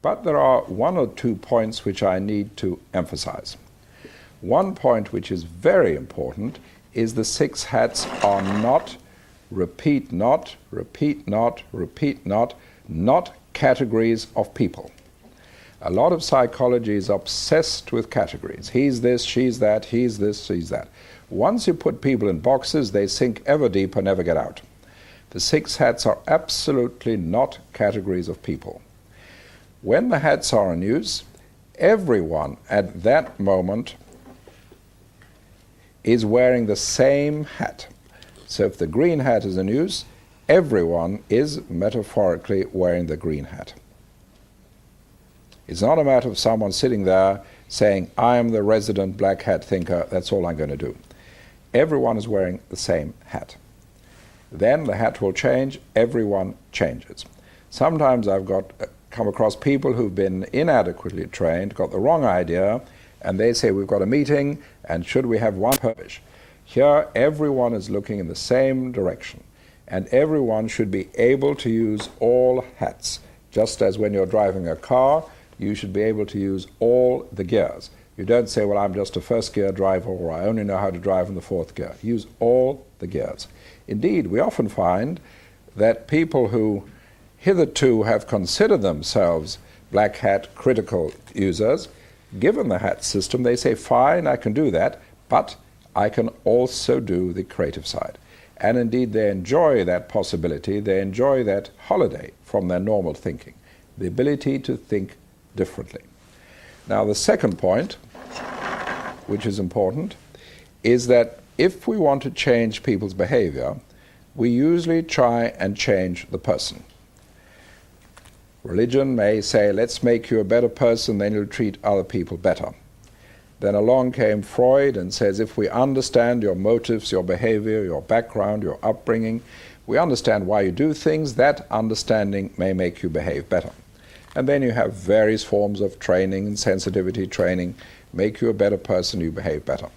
But there are one or two points which I need to emphasize. One point which is very important is the 6 hats are not, repeat not, repeat not, repeat not categories of people. A lot of psychology is obsessed with categories. He's this, she's that, he's this, she's that. Once you put people in boxes, they sink ever deeper, never get out. The 6 hats are absolutely not categories of people. When the hats are in use, everyone at that moment is wearing the same hat. So if the green hat is in use, everyone is metaphorically wearing the green hat. It's not a matter of someone sitting there saying, I am the resident black hat thinker, that's all I'm going to do. Everyone is wearing the same hat. Then the hat will change, everyone changes. Sometimes I've come across people who've been inadequately trained, got the wrong idea, and they say, we've got a meeting, and should we have one purpose? Here, everyone is looking in the same direction, and everyone should be able to use all hats. Just as when you're driving a car, you should be able to use all the gears. You don't say, well, I'm just a first gear driver, or I only know how to drive in the 4th gear. Use all the gears. Indeed, we often find that people who hitherto have considered themselves black hat critical users, given the hat system, they say, fine, I can do that, but I can also do the creative side. And indeed, they enjoy that possibility, they enjoy that holiday from their normal thinking, the ability to think differently. Now, the second point, which is important, is that if we want to change people's behavior, we usually try and change the person. Religion may say, let's make you a better person, then you'll treat other people better. Then along came Freud and says, if we understand your motives, your behavior, your background, your upbringing, we understand why you do things, that understanding may make you behave better. And then you have various forms of training and sensitivity training, make you a better person, you behave better.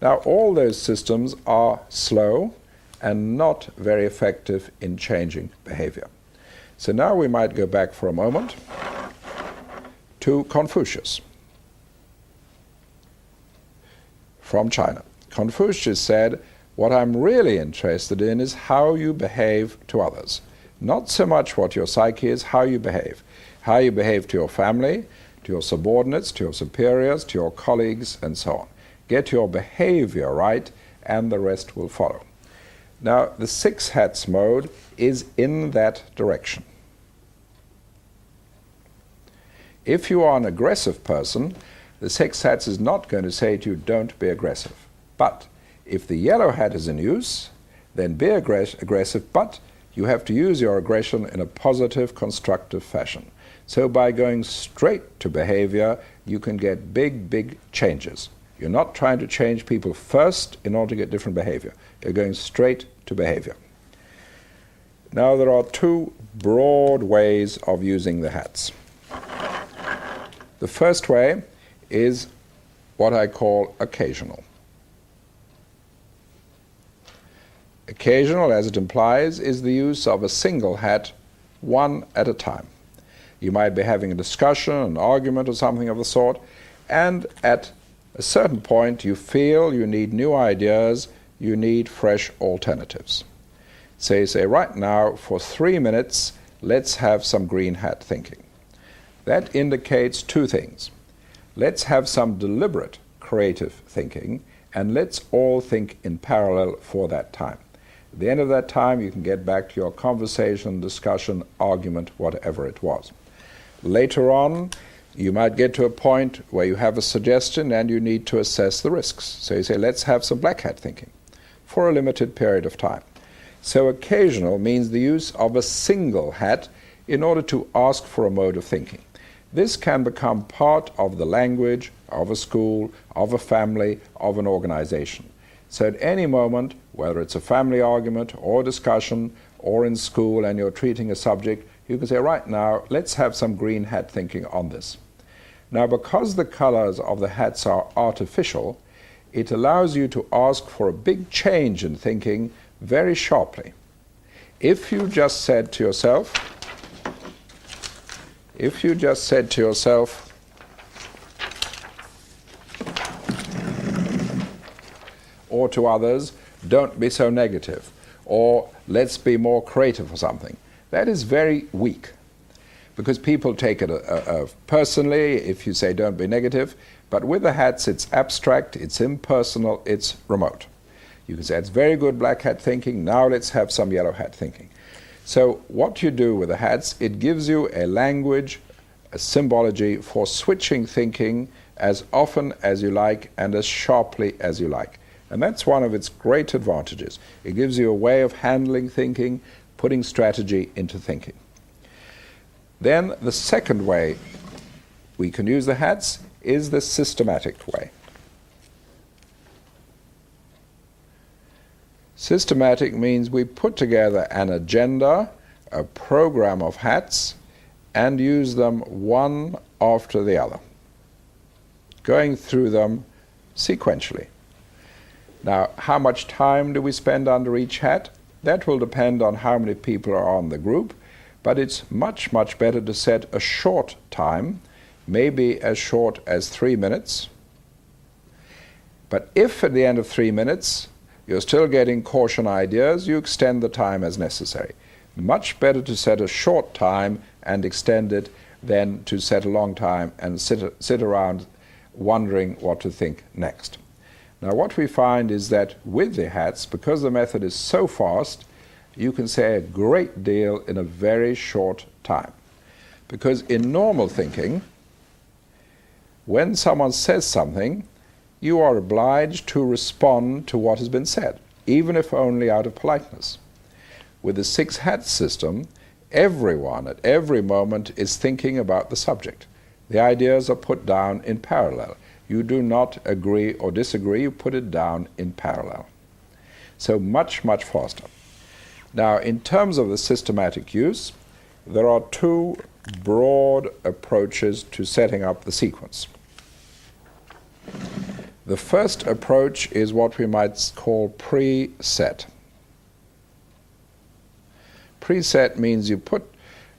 Now, all those systems are slow and not very effective in changing behavior. So now we might go back for a moment to Confucius from China. Confucius said, what I'm really interested in is how you behave to others. Not so much what your psyche is, how you behave. How you behave to your family, to your subordinates, to your superiors, to your colleagues, and so on. Get your behavior right, and the rest will follow. Now, the 6 hats mode is in that direction. If you are an aggressive person, the 6 hats is not going to say to you, don't be aggressive. But if the yellow hat is in use, then be aggressive, but you have to use your aggression in a positive, constructive fashion. So by going straight to behavior, you can get big, big changes. You're not trying to change people first in order to get different behavior. You're going straight to behavior. Now, there are 2 broad ways of using the hats. The first way is what I call occasional. Occasional, as it implies, is the use of a single hat, one at a time. You might be having a discussion, an argument or something of the sort, and at a certain point you feel you need new ideas, you need fresh alternatives. So you say, right now, for 3 minutes, let's have some green hat thinking. That indicates 2 things. Let's have some deliberate creative thinking, and let's all think in parallel for that time. At the end of that time, you can get back to your conversation, discussion, argument, whatever it was. Later on, you might get to a point where you have a suggestion and you need to assess the risks. So you say, let's have some black hat thinking for a limited period of time. So occasional means the use of a single hat in order to ask for a mode of thinking. This can become part of the language of a school, of a family, of an organization. So at any moment, whether it's a family argument or discussion or in school and you're treating a subject, you can say, right now, let's have some green hat thinking on this. Now, because the colors of the hats are artificial, it allows you to ask for a big change in thinking very sharply. If you just said to yourself, If you just said to yourself, or to others, don't be so negative, or let's be more creative or something, that is very weak. Because people take it personally if you say don't be negative, but with the hats it's abstract, it's impersonal, it's remote. You can say it's very good black hat thinking, now let's have some yellow hat thinking. So what you do with the hats, it gives you a language, a symbology for switching thinking as often as you like and as sharply as you like. And that's one of its great advantages. It gives you a way of handling thinking, putting strategy into thinking. Then the second way we can use the hats is the systematic way. Systematic means we put together an agenda, a program of hats, and use them one after the other, going through them sequentially. Now, how much time do we spend under each hat? That will depend on how many people are on the group, but it's much, much better to set a short time, maybe as short as 3 minutes. But if at the end of 3 minutes you're still getting caution ideas, you extend the time as necessary. Much better to set a short time and extend it than to set a long time and sit around wondering what to think next. Now what we find is that with the hats, because the method is so fast, you can say a great deal in a very short time. Because in normal thinking, when someone says something, you are obliged to respond to what has been said, even if only out of politeness. With the 6 hats system, everyone at every moment is thinking about the subject. The ideas are put down in parallel. You do not agree or disagree, you put it down in parallel. So much, much faster. Now, in terms of the systematic use, there are 2 broad approaches to setting up the sequence. The first approach is what we might call preset. Preset means you put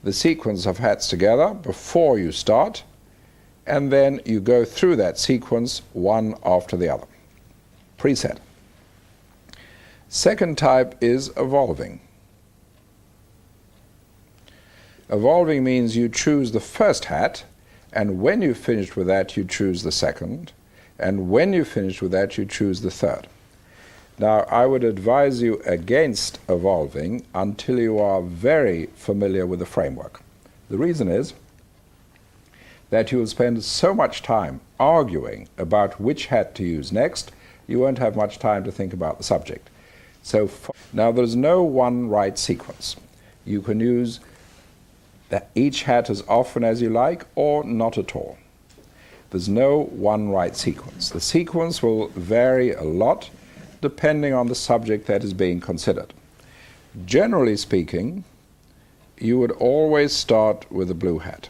the sequence of hats together before you start, and then you go through that sequence one after the other. Preset. Second type is evolving. Evolving means you choose the first hat, and when you've finished with that, you choose the second, and when you've finished with that, you choose the third. Now, I would advise you against evolving until you are very familiar with the framework. The reason is that you will spend so much time arguing about which hat to use next, you won't have much time to think about the subject. So now there's no one right sequence. You can use each hat as often as you like or not at all. There's no one right sequence. The sequence will vary a lot depending on the subject that is being considered. Generally speaking, you would always start with the blue hat.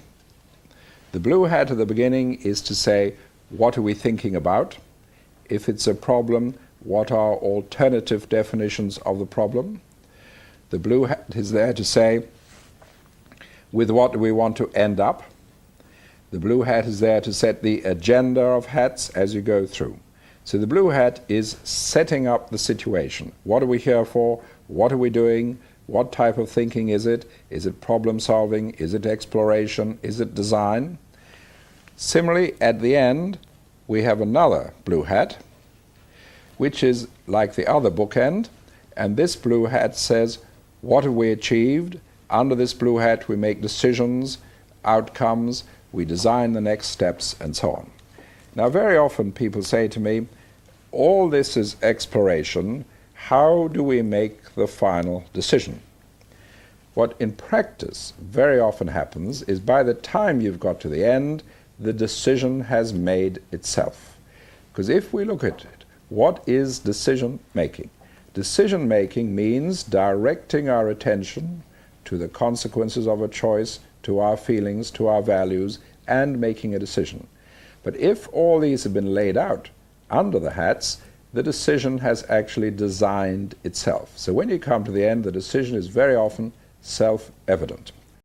The blue hat at the beginning is to say, what are we thinking about? If it's a problem, what are alternative definitions of the problem? The blue hat is there to say, with what do we want to end up? The blue hat is there to set the agenda of hats as you go through. So the blue hat is setting up the situation. What are we here for? What are we doing? What type of thinking is it? Is it problem solving? Is it exploration? Is it design? Similarly, at the end, we have another blue hat, which is like the other bookend, and this blue hat says, what have we achieved? Under this blue hat, we make decisions, outcomes, we design the next steps, and so on. Now, very often people say to me, all this is exploration, how do we make the final decision? What in practice very often happens is by the time you've got to the end, the decision has made itself. Because if we look at it, what is decision making? Decision making means directing our attention to the consequences of a choice, to our feelings, to our values, and making a decision. But if all these have been laid out under the hats, the decision has actually designed itself. So when you come to the end, the decision is very often self-evident.